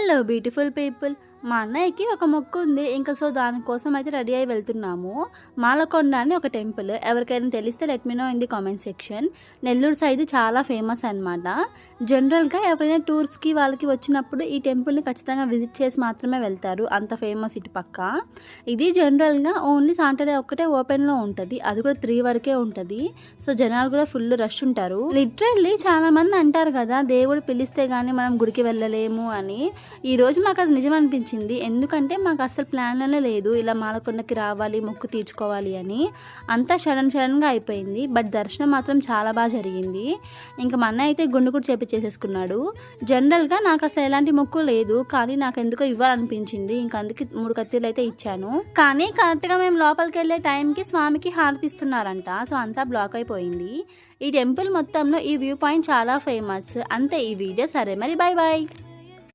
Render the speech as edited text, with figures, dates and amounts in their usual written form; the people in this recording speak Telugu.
Hello beautiful people. మా అన్నయ్యకి ఒక మొక్కు ఉంది. సో దానికోసం అయితే రెడీ అయ్యి వెళ్తున్నాము. మాలకొండ అని ఒక టెంపుల్. ఎవరికైనా తెలిస్తే let me know in the comment section. Nellore side చాలా ఫేమస్ అనమాట. జనరల్‌గా ఎవరైనా టూర్స్‌కి వాళ్ళకి వచ్చినప్పుడు ఈ టెంపుల్‌ని ఖచ్చితంగా విజిట్ చేసి మాత్రమే వెళ్తారు. అంత ఫేమస్ ఇటు పక్క. ఇది జనరల్‌గా ఓన్లీ సాటర్డే ఒక్కటే ఓపెన్‌లో ఉంటది. అది కూడా 3 వరకే ఉంటది. సో జనాలు కూడా ఫుల్ రష్ ఉంటారు. లిటరల్లీ చాలామంది అంటారు కదా, దేవుడు పిలిస్తే గానీ మనం గుడికి వెళ్ళలేము అని. ఈరోజు మాకు అది నిజం అనిపించింది. ఎందుకంటే మాకు అసలు ప్లాన్‌లోనే లేదు ఇలా మాలకొండకి రావాలి, మొక్కు తీర్చుకోవాలి అని. అంతా సడన్‌గా అయిపోయింది. బట్ దర్శనం మాత్రం చాలా బాగా జరిగింది. ఇంకా మా అన్నయ్య అయితే గుండు కూడా చేపించేసేసుకున్నాడు. జనరల్‌గా నాకు అసలు ఎలాంటి మొక్కు లేదు. కానీ నాకు ఎందుకో ఇవ్వాలనిపించింది. ఇంకా అందుకే 3 కత్తిర్లు అయితే ఇచ్చాను. కానీ కరెక్ట్‌గా మేము లోపలికి వెళ్ళే టైంకి స్వామికి హారతి ఇస్తున్నారంట. సో అంతా బ్లాక్ అయిపోయింది. ఈ టెంపుల్ మొత్తంలో ఈ వ్యూ పాయింట్ చాలా ఫేమస్. అంతే ఈ వీడియో. సరే మరి, బాయ్ బాయ్.